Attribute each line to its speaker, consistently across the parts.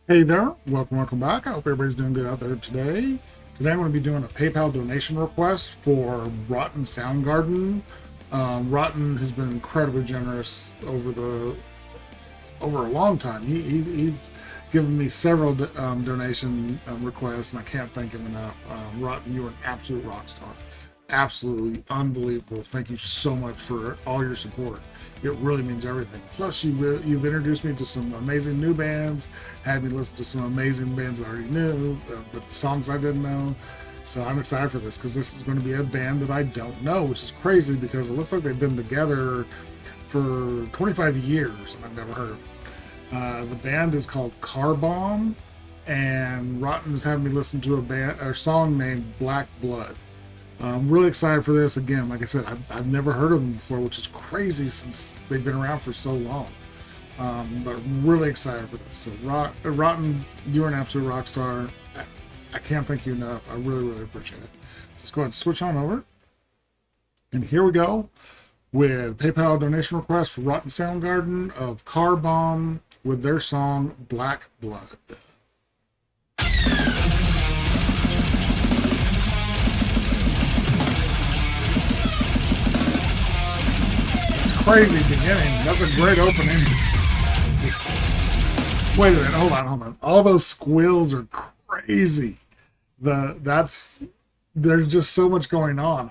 Speaker 1: Hey there, welcome back. I hope everybody's doing good out there today. Today I'm going to be doing a PayPal donation request for Rotten Soundgarden. Rotten has been incredibly generous over a long time. He's given me several donation requests, and I can't thank him enough. Rotten, you're an absolute rock star. Absolutely unbelievable. Thank you so much for all your support. It really means everything. Plus, you've introduced me to some amazing new bands, had me listen to some amazing bands I already knew, the songs I didn't know. So I'm excited for this because this is going to be a band that I don't know, which is crazy because it looks like they've been together for 25 years and I've never heard of them. The band is called Car Bomb, and Rotten is having me listen to a song named Black Blood. I'm really excited for this. Again, like I said, I've never heard of them before, which is crazy since they've been around for so long. But I'm really excited for this. So, Rotten, you're an absolute rock star. I can't thank you enough. I really appreciate it. Let's go ahead and switch on over. And here we go with PayPal donation request for Rotten Soundgarden of Car Bomb with their song Black Blood. Crazy beginning. That's a great opening. Wait a minute, hold on. All those squills are crazy. There's just so much going on.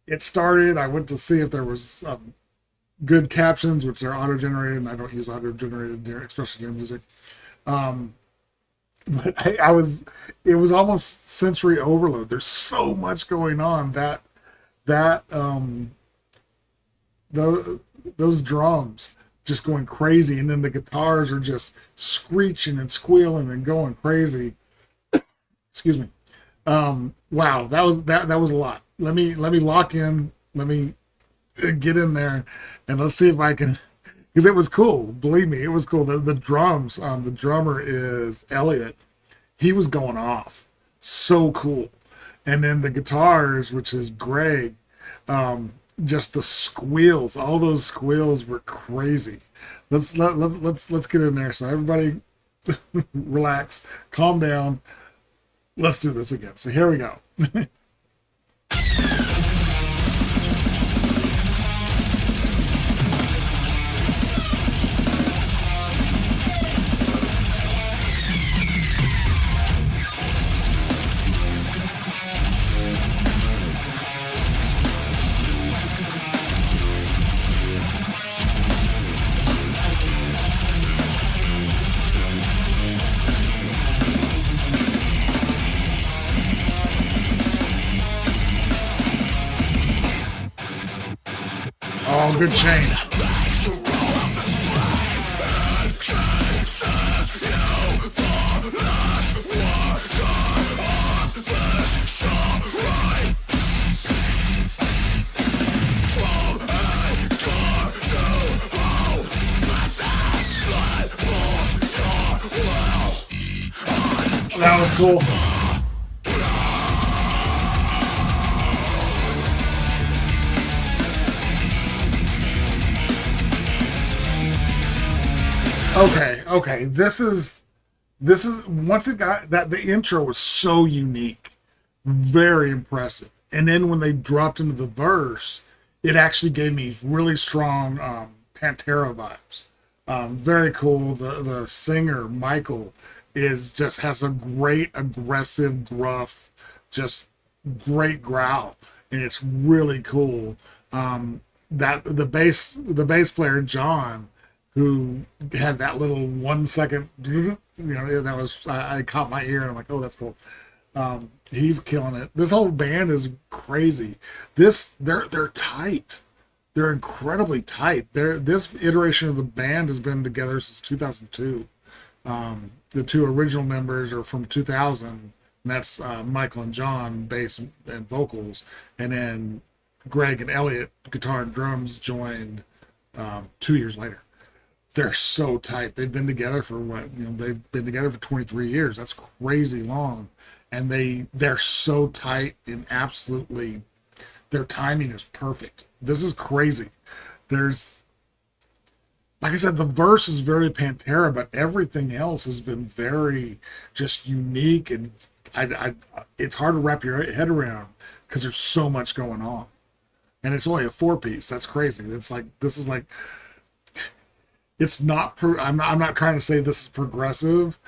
Speaker 1: It started, I went to see if there was good captions, which are auto-generated, and I don't use auto-generated, especially during music. But it was almost sensory overload. There's so much going on that those drums just going crazy, and then the guitars are just screeching and squealing and going crazy. Excuse me. Wow, that was a lot. Let me lock in. Let me get in there, and let's see if I can. Because it was cool. Believe me, it was cool. The drums. The drummer is Elliot. He was going off. So cool. And then the guitars, which is Greg. Just the squeals, all those squeals were crazy. Let's get in there. So everybody relax, calm down. Let's do this again. So here we go. Oh, good change. That was cool. Okay. This is once it got that the intro was so unique, very impressive. And then when they dropped into the verse, it actually gave me really strong Pantera vibes. Very cool. The singer Michael is just has a great aggressive gruff, just great growl, and it's really cool. That the bass player John, who had that little 1 second, that was I caught my ear and I'm like, oh, that's cool. He's killing it. This whole band is crazy. They're tight. They're incredibly tight. This iteration of the band has been together since 2002. The two original members are from 2000, and that's Michael and John, bass and vocals, and then Greg and Elliot, guitar and drums, joined 2 years later. They're so tight. They've been together for they've been together for 23 years. That's crazy long. And they're so tight and absolutely their timing is perfect. This is crazy. There's like I said, the verse is very Pantera, but everything else has been very just unique, and it's hard to wrap your head around because there's so much going on, and it's only a four piece. That's crazy. It's like this is like it's not. I'm not trying to say this is progressive,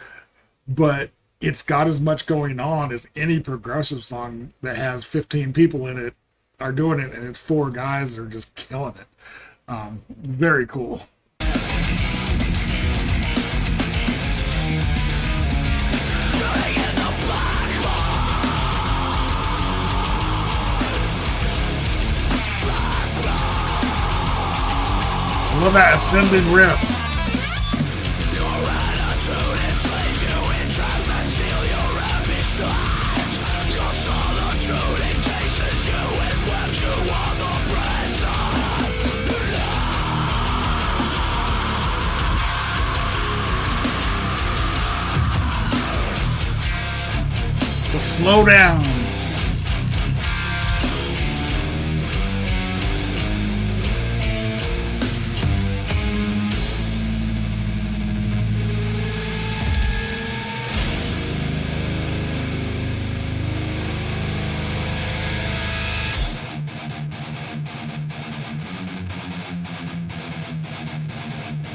Speaker 1: but it's got as much going on as any progressive song that has 15 people in it are doing it, and it's four guys that are just killing it. Very cool. I love that ascending riff. The slow down.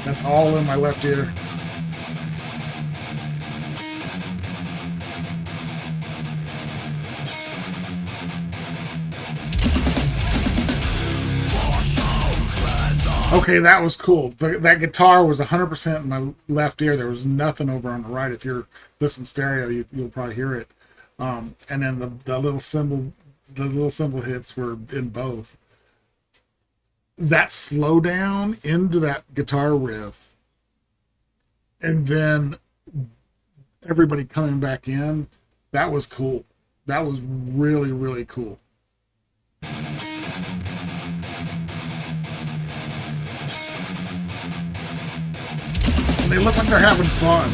Speaker 1: That's all in my left ear. Okay, that was cool. That guitar was 100% in my left ear. There was nothing over on the right. If you're listening stereo, you'll probably hear it. And then the little cymbal hits were in both. That slow down into that guitar riff, and then everybody coming back in, that was cool. That was really, really cool. They look like they're having fun.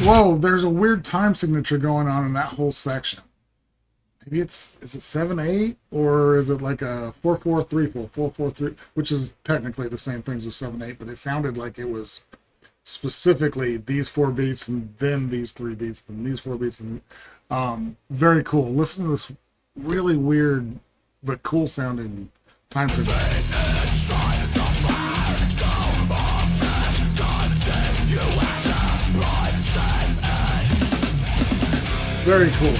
Speaker 1: Whoa, there's a weird time signature going on in that whole section. Maybe is it 7/8 or is it like a 4/4/3/4 4/4/3, which is technically the same things as 7/8, but it sounded like it was specifically these four beats and then these three beats and these four beats, and very cool. Listen to this really weird but cool sounding time signature. Very cool.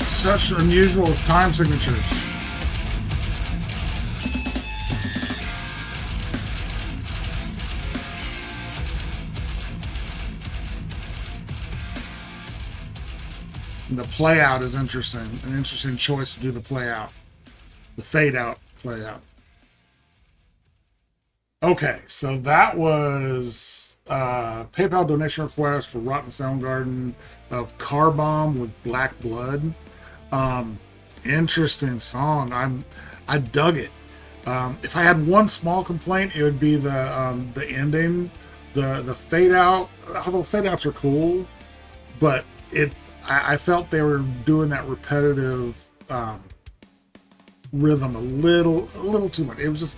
Speaker 1: Such unusual time signatures. And the play out is interesting. An interesting choice to do the play out. The fade out play out. Okay, so that was PayPal donation request for Rotten Soundgarden of Car Bomb with Black Blood. Interesting song. I dug it. If I had one small complaint, it would be the ending, the fade out. Although fade outs are cool, but I felt they were doing that repetitive rhythm a little too much. It was just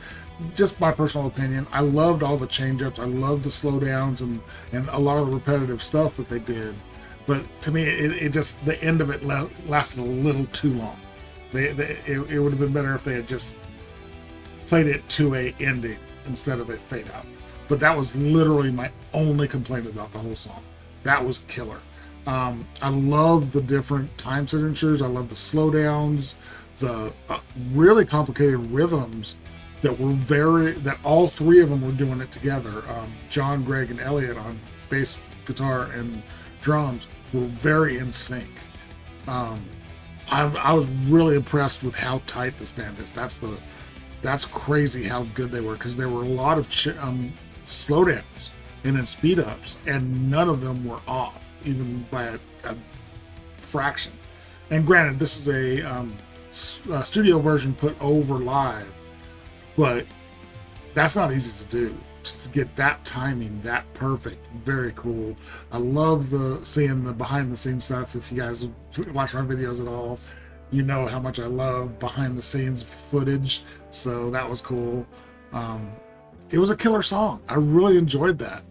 Speaker 1: just my personal opinion, I loved all the change-ups. I loved the slowdowns and a lot of the repetitive stuff that they did. But to me, it just, the end of it lasted a little too long. It would have been better if they had just played it to a ending instead of a fade out. But that was literally my only complaint about the whole song. That was killer. I love the different time signatures. I love the slowdowns, the really complicated rhythms that were that all three of them were doing it together. John, Greg, and Elliot on bass, guitar, and drums were very in sync. I was really impressed with how tight this band is. That's crazy how good they were, because there were a lot of slowdowns and then speed ups, and none of them were off, even by a fraction. And granted, this is a studio version put over live, but that's not easy to do, to get that timing that perfect. Very cool. I love seeing the behind the scenes stuff. If you guys watch my videos at all, you know how much I love behind the scenes footage, so that was cool. It was a killer song. I really enjoyed that.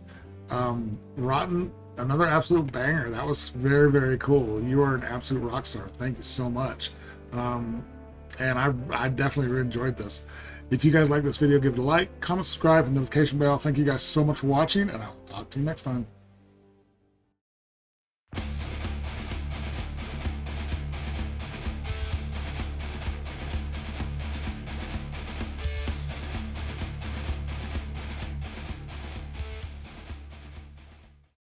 Speaker 1: Rotten, another absolute banger. That was very, very cool. You are an absolute rock star. Thank you so much. And I definitely really enjoyed this. If you guys like this video, give it a like, comment, subscribe, and notification bell. Thank you guys so much for watching, and I will talk to you next time.